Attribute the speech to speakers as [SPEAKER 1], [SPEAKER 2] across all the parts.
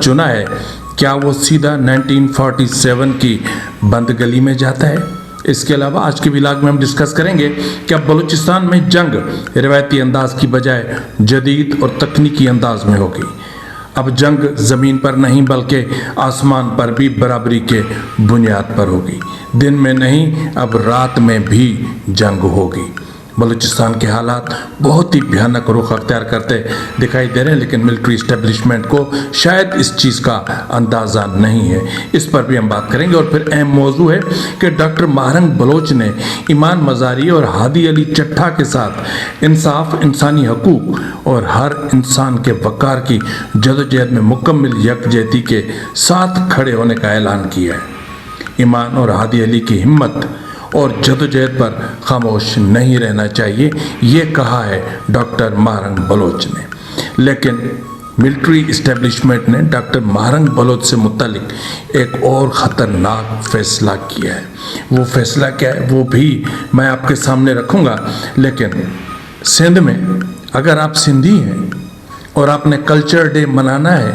[SPEAKER 1] چنا ہے کیا وہ سیدھا 1947 کی بند گلی میں جاتا ہے؟ اس کے علاوہ آج کے ولاگ میں ہم ڈسکس کریں گے کہ اب بلوچستان میں جنگ روایتی انداز کی بجائے جدید اور تکنیکی انداز میں ہوگی۔ اب جنگ زمین پر نہیں بلکہ آسمان پر بھی برابری کے بنیاد پر ہوگی۔ دن میں نہیں اب رات میں بھی جنگ ہوگی۔ بلوچستان کے حالات بہت ہی بھیانک رخ اختیار کرتے دکھائی دے رہے ہیں، لیکن ملٹری اسٹیبلشمنٹ کو شاید اس چیز کا اندازہ نہیں ہے۔ اس پر بھی ہم بات کریں گے، اور پھر اہم موضوع ہے کہ ڈاکٹر ماہرنگ بلوچ نے ایمان مزاری اور ہادی علی چٹھا کے ساتھ انصاف، انسانی حقوق اور ہر انسان کے وقار کی جدوجہد میں مکمل یکجہتی کے ساتھ کھڑے ہونے کا اعلان کیا ہے۔ ایمان اور ہادی علی کی ہمت اور جدوجہد پر خاموش نہیں رہنا چاہیے، یہ کہا ہے ڈاکٹر ماہرنگ بلوچ نے۔ لیکن ملٹری اسٹیبلشمنٹ نے ڈاکٹر ماہرنگ بلوچ سے متعلق ایک اور خطرناک فیصلہ کیا ہے۔ وہ فیصلہ کیا ہے وہ بھی میں آپ کے سامنے رکھوں گا، لیکن سندھ میں اگر آپ سندھی ہیں اور آپ نے کلچر ڈے منانا ہے،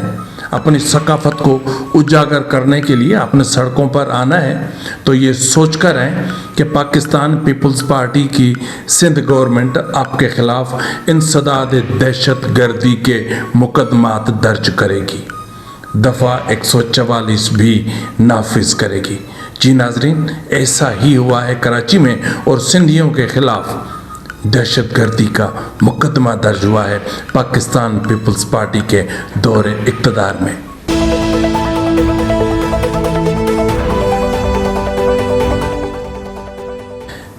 [SPEAKER 1] اپنی ثقافت کو اجاگر کرنے کے لیے اپنے سڑکوں پر آنا ہے، تو یہ سوچ کر آئیں کہ پاکستان پیپلز پارٹی کی سندھ گورنمنٹ آپ کے خلاف انسداد دہشت گردی کے مقدمات درج کرے گی، دفعہ 144 بھی نافذ کرے گی۔ جی ناظرین، ایسا ہی ہوا ہے کراچی میں، اور سندھیوں کے خلاف دہشت گردی کا مقدمہ درج ہوا ہے پاکستان پیپلز پارٹی کے دور اقتدار میں۔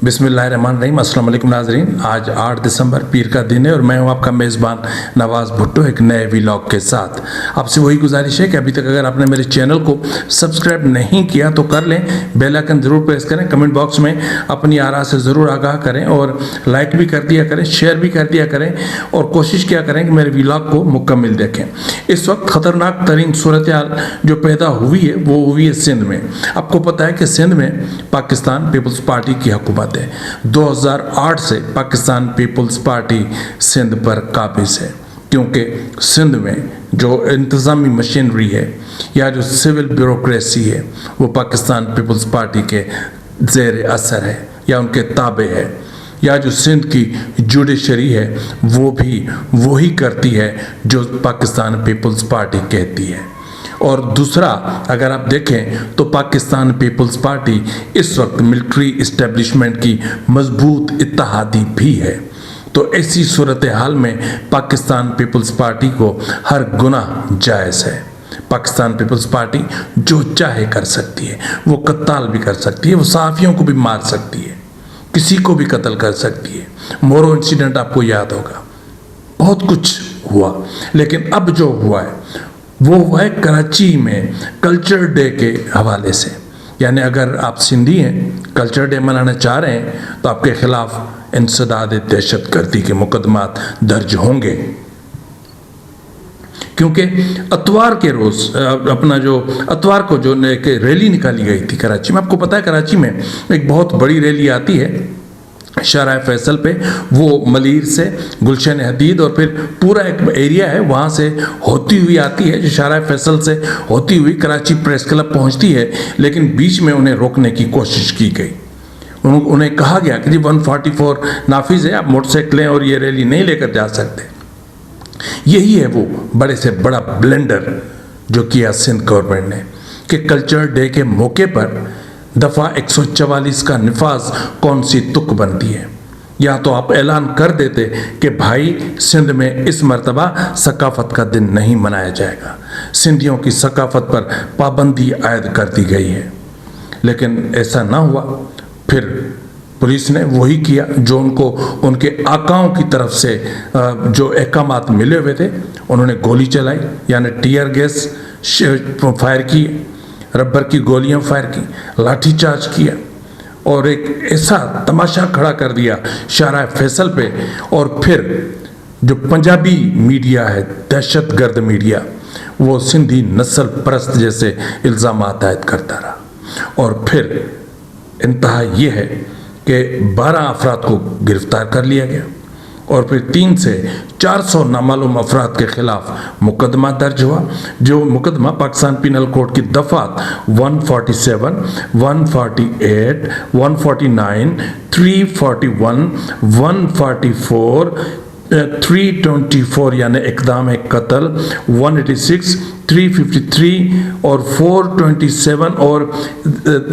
[SPEAKER 1] بسم اللہ الرحمن الرحیم۔ السلام علیکم ناظرین، آج 8 دسمبر پیر کا دن ہے، اور میں ہوں آپ کا میزبان نواز بھٹو ایک نئے ولاگ کے ساتھ۔ آپ سے وہی گزارش ہے کہ ابھی تک اگر آپ نے میرے چینل کو سبسکرائب نہیں کیا تو کر لیں، بیل آئکن ضرور پریس کریں، کمنٹ باکس میں اپنی آراء سے ضرور آگاہ کریں، اور لائک بھی کر دیا کریں، شیئر بھی کر دیا کریں، اور کوشش کیا کریں کہ میرے ولاگ کو مکمل دیکھیں۔ اس وقت خطرناک ترین صورتحال جو پیدا ہوئی ہے وہ ہوئی ہے سندھ میں۔ آپ کو پتہ ہے کہ سندھ میں پاکستان پیپلز پارٹی کی حکومت ہے۔ 2008 سے پاکستان پیپلز پارٹی سندھ پر قابض ہے، کیونکہ سندھ میں جو انتظامی مشینری ہے یا جو سول بیوروکریسی ہے وہ پاکستان پیپلز پارٹی کے زیر اثر ہے یا ان کے تابع ہے، یا جو سندھ کی جوڈیشری ہے وہ بھی وہی کرتی ہے جو پاکستان پیپلز پارٹی کہتی ہے۔ اور دوسرا اگر آپ دیکھیں تو پاکستان پیپلز پارٹی اس وقت ملٹری اسٹیبلشمنٹ کی مضبوط اتحادی بھی ہے، تو ایسی صورتحال میں پاکستان پیپلز پارٹی کو ہر گناہ جائز ہے۔ پاکستان پیپلز پارٹی جو چاہے کر سکتی ہے، وہ قتال بھی کر سکتی ہے، وہ صحافیوں کو بھی مار سکتی ہے، کسی کو بھی قتل کر سکتی ہے۔ مورو انسیڈنٹ آپ کو یاد ہوگا، بہت کچھ ہوا، لیکن اب جو ہوا ہے وہ ہے کراچی میں کلچر ڈے کے حوالے سے۔ یعنی اگر آپ سندھی ہیں، کلچر ڈے منانا چاہ رہے ہیں، تو آپ کے خلاف انسداد دہشت گردی کے مقدمات درج ہوں گے، کیونکہ اتوار کے روز اتوار کو جو ایک ریلی نکالی گئی تھی کراچی میں۔ آپ کو پتہ ہے کراچی میں ایک بہت بڑی ریلی آتی ہے شارع فیصل پہ، وہ ملیر سے گلشن حدید اور پھر پورا ایک ایریا ہے وہاں سے ہوتی ہوئی آتی ہے، جو شارع فیصل سے ہوتی ہوئی کراچی پریس کلب پہنچتی ہے، لیکن بیچ میں انہیں روکنے کی کوشش کی گئی۔ انہیں کہا گیا کہ 144 نافذ ہے، آپ موٹر سائیکلیں اور یہ ریلی نہیں لے کر جا سکتے۔ یہی ہے وہ بڑے سے بڑا بلنڈر جو کیا سندھ گورنمنٹ نے، کہ کلچر ڈے کے موقع پر دفعہ 144 کا نفاذ کون سی تک بنتی ہے؟ یا تو آپ اعلان کر دیتے کہ بھائی سندھ میں اس مرتبہ ثقافت کا دن نہیں منایا جائے گا، سندھیوں کی ثقافت پر پابندی عائد کر دی گئی ہے، لیکن ایسا نہ ہوا۔ پھر پولیس نے وہی کیا جو ان کو ان کے آقاؤں کی طرف سے جو احکامات ملے ہوئے تھے، انہوں نے گولی چلائی، یعنی ٹیئر گیس فائر کی، ربر کی گولیاں فائر کی، لاٹھی چارج کیا، اور ایک ایسا تماشا کھڑا کر دیا شارع فیصل پہ۔ اور پھر جو پنجابی میڈیا ہے، دہشت گرد میڈیا، وہ سندھی نسل پرست جیسے الزامات عائد کرتا رہا، اور پھر انتہا یہ ہے کہ 12 افراد کو گرفتار کر لیا گیا، اور پھر 3 سے 400 نامعلوم افراد کے خلاف مقدمہ درج ہوا، جو مقدمہ پاکستان پینل کوڈ کی دفعات 147، 148، 149، 341، 144، 324 یعنی اقدام قتل، 186، 353 اور 427 اور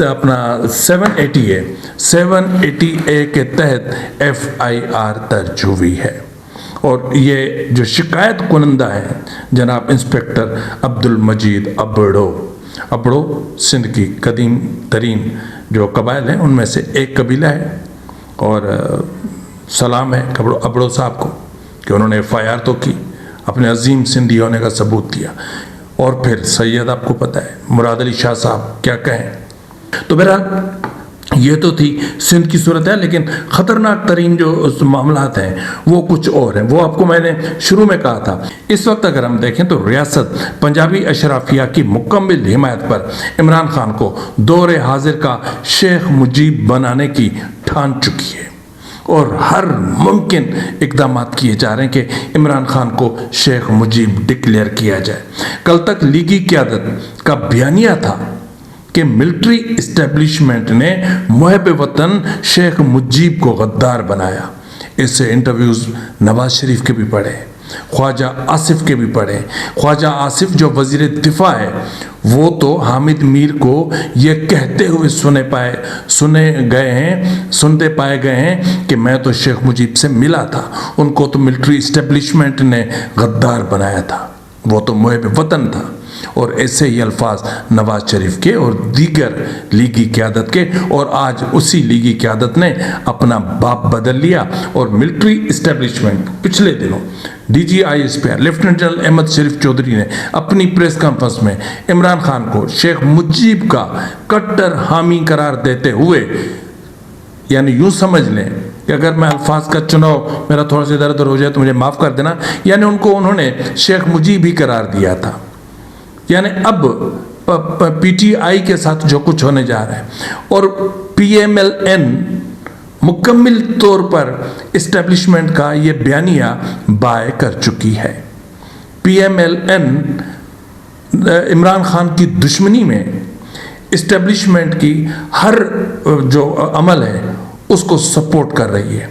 [SPEAKER 1] اپنا 780A کے تحت FIR درج ہوئی ہے۔ اور یہ جو شکایت کنندہ ہیں جناب انسپیکٹر عبد المجید ابڑو سندھ کی قدیم ترین جو قبائل ہیں ان میں سے ایک قبیلہ ہے، اور سلام ہے ابڑو صاحب کو کہ انہوں نے FIR تو کی، اپنے عظیم سندھی ہونے کا ثبوت دیا۔ اور پھر سید آپ کو پتہ ہے مراد علی شاہ صاحب کیا کہیں۔ تو بہرحال یہ تو تھی سندھ کی صورت ہے، لیکن خطرناک ترین جو معاملات ہیں وہ کچھ اور ہیں، وہ آپ کو میں نے شروع میں کہا تھا۔ اس وقت اگر ہم دیکھیں تو ریاست پنجابی اشرافیہ کی مکمل حمایت پر عمران خان کو دور حاضر کا شیخ مجیب بنانے کی ٹھان چکی ہے، اور ہر ممکن اقدامات کیے جا رہے ہیں کہ عمران خان کو شیخ مجیب ڈکلیئر کیا جائے۔ کل تک لیگی قیادت کا بیانیہ تھا کہ ملٹری اسٹیبلشمنٹ نے محب وطن شیخ مجیب کو غدار بنایا۔ اس سے انٹرویوز نواز شریف کے بھی پڑھے، خواجہ آصف کے بھی پڑھے۔ خواجہ آصف جو وزیر دفاع ہے وہ تو حامد میر کو یہ کہتے ہوئے سنتے پائے گئے ہیں کہ میں تو شیخ مجیب سے ملا تھا، ان کو تو ملٹری اسٹیبلشمنٹ نے غدار بنایا تھا، وہ تو محب وطن تھا۔ اور ایسے ہی الفاظ نواز شریف کے اور دیگر لیگی قیادت کے، اور آج اسی لیگی قیادت نے اپنا باپ بدل لیا اور ملٹری اسٹیبلشمنٹ پچھلے دنوں DGI لیفٹیننٹ جنرل احمد شریف چودھری نے اپنی پریس کانفرنس میں عمران خان کو شیخ مجیب کا کٹر حامی قرار دیتے ہوئے، یعنی یوں سمجھ لیں کہ اگر میں الفاظ کا چناؤ میرا تھوڑا سا ادھر ادھر ہو جائے تو مجھے معاف کر دینا، یعنی انہوں نے شیخ مجیب ہی قرار دیا تھا۔ یعنی اب PTI کے ساتھ جو کچھ ہونے جا رہا ہے، اور PMLN مکمل طور پر اسٹیبلشمنٹ کا یہ بیانیہ بائے کر چکی ہے۔ PMLN عمران خان کی دشمنی میں اسٹیبلشمنٹ کی ہر جو عمل ہے اس کو سپورٹ کر رہی ہے،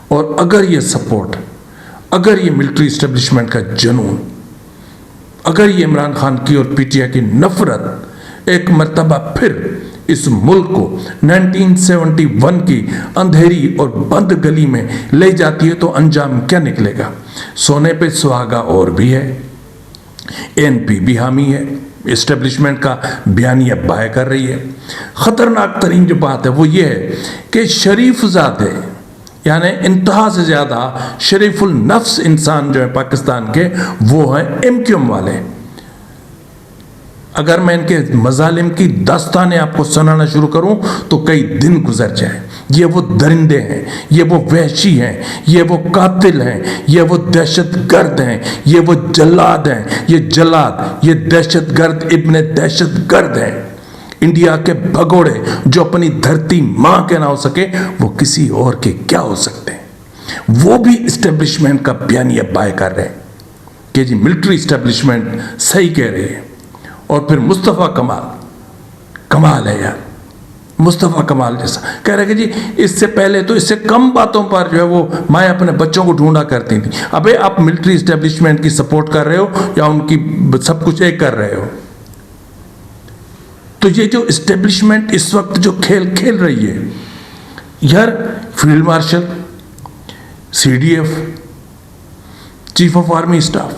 [SPEAKER 1] اور اگر یہ ملٹری اسٹیبلشمنٹ کا جنون، اگر یہ عمران خان کی اور PTI کی نفرت ایک مرتبہ پھر اس ملک کو 1971 کی اندھیری اور بند گلی میں لے جاتی ہے تو انجام کیا نکلے گا؟ سونے پہ سہاگا اور بھی ہے، ANP بھی حامی ہے، اسٹیبلشمنٹ کا بیانیہ بائے کر رہی ہے۔ خطرناک ترین جو بات ہے وہ یہ ہے کہ شریف زادے، یعنی انتہا سے زیادہ شریف النفس انسان جو ہے پاکستان کے، وہ ہیں MQM والے۔ اگر میں ان کے مظالم کی داستانیں آپ کو سنانا شروع کروں تو کئی دن گزر جائیں۔ یہ وہ درندے ہیں، یہ وہ وحشی ہیں، یہ وہ قاتل ہیں، یہ وہ دہشت گرد ہیں، یہ وہ جلاد ہیں، یہ دہشت گرد ابن دہشت گرد ہیں۔ انڈیا کے بھگوڑے جو اپنی دھرتی ماں کے نہ ہو سکے وہ کسی اور کے کیا ہو سکتے ہیں؟ وہ بھی اسٹیبلشمنٹ کا بیانیہ بائے کر رہے ہیں کہ جی ملٹری اسٹیبلشمنٹ صحیح کہہ رہی ہے۔ اور پھر مصطفیٰ کمال ہے یار، مصطفیٰ کمال جیسا کہہ رہے کہ جی اس سے پہلے تو اس سے کم باتوں پر جو ہے وہ مائیں اپنے بچوں کو ڈھونڈا کرتی تھیں، ابے آپ ملٹری اسٹیبلشمنٹ کی سپورٹ کر رہے ہو یا ان کی سب کچھ ایک کر رہے ہو؟ تو یہ جو اسٹیبلشمنٹ اس وقت جو کھیل رہی ہے یار، field marshal, CDF، chief of army staff,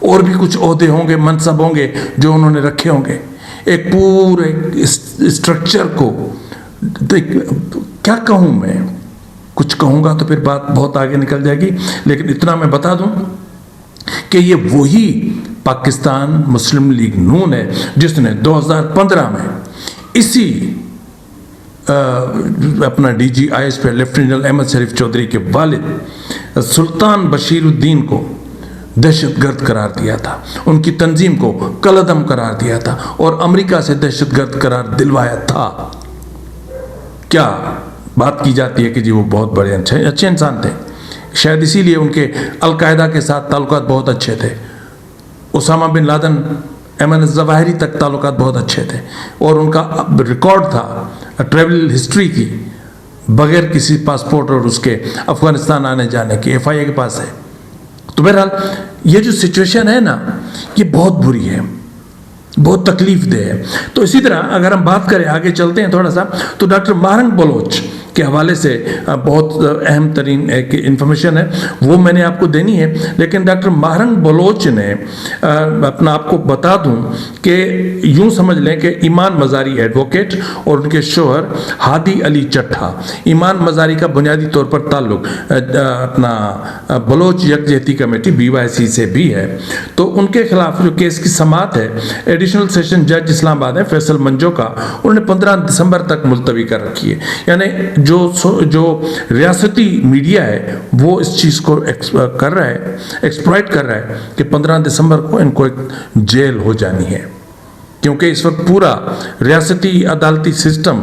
[SPEAKER 1] اور بھی کچھ عہدے ہوں گے، منصب ہوں گے جو انہوں نے رکھے ہوں گے، ایک پورے اسٹرکچر کو کیا کہوں میں، کچھ کہوں گا تو پھر بات بہت آگے نکل جائے گی، لیکن اتنا میں بتا دوں کہ یہ وہی پاکستان مسلم لیگ نون ہے جس نے 2015 میں اسی اپنا DGI لیفٹیننٹ جنرل احمد شریف چودھری کے والد سلطان بشیر الدین کو دہشت گرد قرار دیا تھا، ان کی تنظیم کو کالعدم قرار دیا تھا اور امریکہ سے دہشت گرد قرار دلوایا تھا۔ کیا بات کی جاتی ہے کہ جی وہ بہت بڑے اچھے انسان تھے، شاید اسی لیے ان کے القاعدہ کے ساتھ تعلقات بہت اچھے تھے. اسامہ بن لادن، ایمن الظواہری تک تعلقات بہت اچھے تھے، اور ان کا ریکارڈ تھا ٹریول ہسٹری کی بغیر کسی پاسپورٹ اور اس کے افغانستان آنے جانے کی، FIA کے پاس ہے. تو بہرحال یہ جو سچویشن ہے نا، یہ بہت بری ہے، بہت تکلیف دہ ہے. تو اسی طرح اگر ہم بات کریں، آگے چلتے ہیں تھوڑا سا، تو ڈاکٹر ماہرنگ بلوچ کے حوالے سے بہت اہم ترین ایک انفارمیشن ہے، وہ میں نے آپ کو دینی ہے. لیکن ڈاکٹر ماہرنگ بلوچ نے اپنا آپ کو بتا دوں کہ یوں سمجھ لیں کہ ایمان مزاری ایڈوکیٹ اور ان کے شوہر ہادی علی چٹھا، ایمان مزاری کا بنیادی طور پر تعلق اپنا بلوچ یکجہتی کمیٹی BYC سے بھی ہے. تو ان کے خلاف جو کیس کی سماعت ہے ایڈیشنل سیشن جج اسلام آباد ہے فیصل منجو کا، انہوں نے 15 دسمبر تک ملتوی کر رکھی ہے. یعنی جو ریاستی میڈیا ہے وہ اس چیز کو کر رہا ہے، ایکسپلائٹ کر رہا ہے کہ 15 دسمبر کو ان کو ایک جیل ہو جانی ہے، کیونکہ اس وقت پورا ریاستی عدالتی سسٹم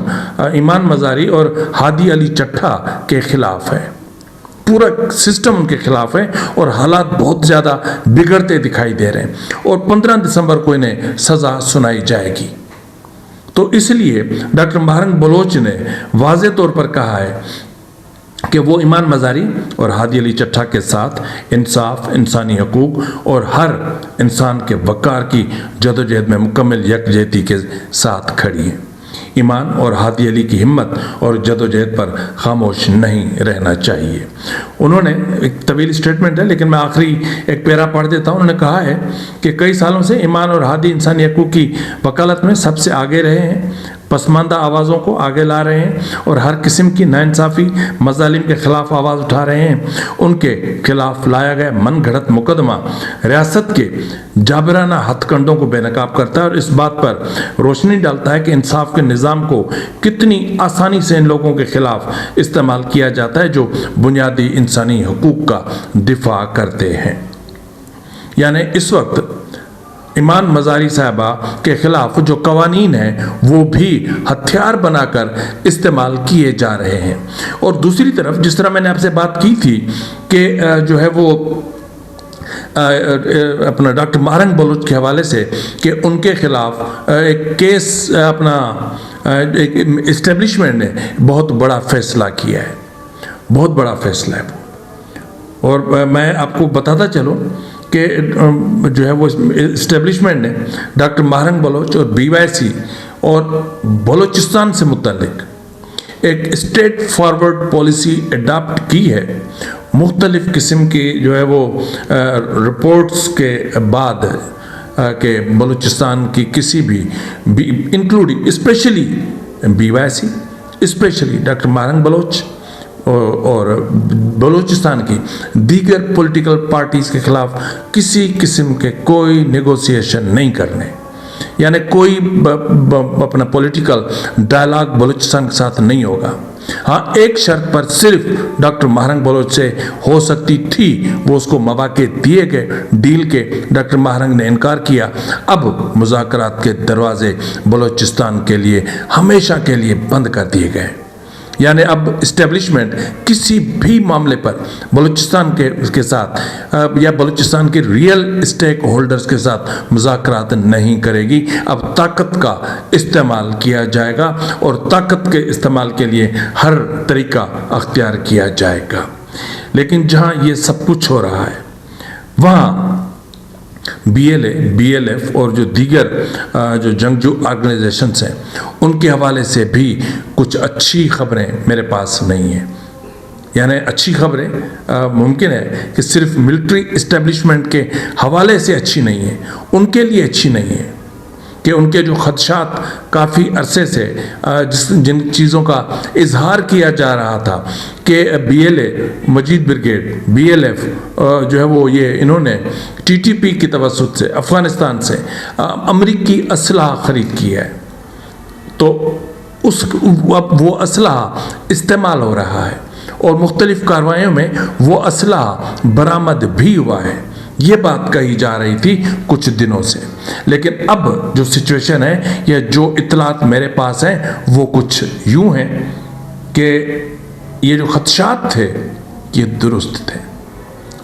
[SPEAKER 1] ایمان مزاری اور ہادی علی چٹھا کے خلاف ہے، پورا سسٹم ان کے خلاف ہے، اور حالات بہت زیادہ بگڑتے دکھائی دے رہے ہیں، اور 15 دسمبر کو انہیں سزا سنائی جائے گی. تو اس لیے ڈاکٹر ماہرنگ بلوچ نے واضح طور پر کہا ہے کہ وہ ایمان مزاری اور ہادی علی چٹھا کے ساتھ انصاف، انسانی حقوق اور ہر انسان کے وقار کی جدوجہد میں مکمل یکجہتی کے ساتھ کھڑی ہیں. ایمان اور ہادی علی کی ہمت اور جدوجہد پر خاموش نہیں رہنا چاہیے. انہوں نے ایک طویل اسٹیٹمنٹ ہے لیکن میں آخری ایک پیرا پڑھ دیتا ہوں. انہوں نے کہا ہے کہ کئی سالوں سے ایمان اور ہادی انسانی حقوق کی وکالت میں سب سے آگے رہے ہیں، پسماندہ آوازوں کو آگے لا رہے ہیں اور ہر قسم کی ناانصافی مظالم کے خلاف آواز اٹھا رہے ہیں. ان کے خلاف لایا گیا من گھڑت مقدمہ ریاست کے جابرانہ ہتھ کنڈوں کو بے نقاب کرتا ہے اور اس بات پر روشنی ڈالتا ہے کہ انصاف کے نظام کو کتنی آسانی سے ان لوگوں کے خلاف استعمال کیا جاتا ہے جو بنیادی انسانی حقوق کا دفاع کرتے ہیں. یعنی اس وقت ایمان مزاری صاحبہ کے خلاف جو قوانین ہیں وہ بھی ہتھیار بنا کر استعمال کیے جا رہے ہیں. اور دوسری طرف جس طرح میں نے آپ سے بات کی تھی کہ جو ہے وہ اپنا ڈاکٹر ماہرنگ بلوچ کے حوالے سے کہ ان کے خلاف ایک کیس اپنا ایک اسٹیبلشمنٹ نے بہت بڑا فیصلہ کیا ہے، بہت بڑا فیصلہ ہے. اور میں آپ کو بتاتا چلوں کہ جو ہے وہ اسٹیبلشمنٹ نے ڈاکٹر ماہرنگ بلوچ اور BYC اور بلوچستان سے متعلق ایک اسٹیٹ فارورڈ پالیسی اڈاپٹ کی ہے. مختلف قسم کی جو ہے وہ رپورٹس کے بعد کہ بلوچستان کی کسی بھی including specially BYC، specially doctor Mahrang Baloch اور بلوچستان کی دیگر پولیٹیکل پارٹیز کے خلاف کسی قسم کے کوئی نیگوسیشن نہیں کرنے، یعنی کوئی اپنا پولیٹیکل ڈائلاگ بلوچستان کے ساتھ نہیں ہوگا. ہاں ایک شرط پر صرف ڈاکٹر ماہرنگ بلوچ سے ہو سکتی تھی، وہ اس کو مواقع دیے گئے ڈیل کے، ڈاکٹر ماہرنگ نے انکار کیا. اب مذاکرات کے دروازے بلوچستان کے لیے ہمیشہ کے لیے بند کر دیے گئے. یعنی اب اسٹیبلشمنٹ کسی بھی معاملے پر بلوچستان کے ساتھ یا بلوچستان کے ریئل اسٹیک ہولڈرز کے ساتھ مذاکرات نہیں کرے گی. اب طاقت کا استعمال کیا جائے گا اور طاقت کے استعمال کے لیے ہر طریقہ اختیار کیا جائے گا. لیکن جہاں یہ سب کچھ ہو رہا ہے وہاں BLA، BLF اور جو دیگر جو جنگجو آرگنائزیشنز ہیں ان کے حوالے سے بھی کچھ اچھی خبریں میرے پاس نہیں ہیں. یعنی اچھی خبریں ممکن ہے کہ صرف ملٹری اسٹیبلشمنٹ کے حوالے سے اچھی نہیں ہیں، ان کے لیے اچھی نہیں ہے کہ ان کے جو خدشات کافی عرصے سے جن چیزوں کا اظہار کیا جا رہا تھا کہ BLA مجید بریگیڈ، BLF جو ہے وہ یہ انہوں نے TTP کی توسط سے افغانستان سے امریکی اسلحہ خرید کی ہے، تو اب وہ اسلحہ استعمال ہو رہا ہے اور مختلف کارروائیوں میں وہ اسلحہ برآمد بھی ہوا ہے. یہ بات کہی جا رہی تھی کچھ دنوں سے، لیکن اب جو سچویشن ہے یا جو اطلاعات میرے پاس ہیں وہ کچھ یوں ہیں کہ یہ جو خدشات تھے یہ درست تھے.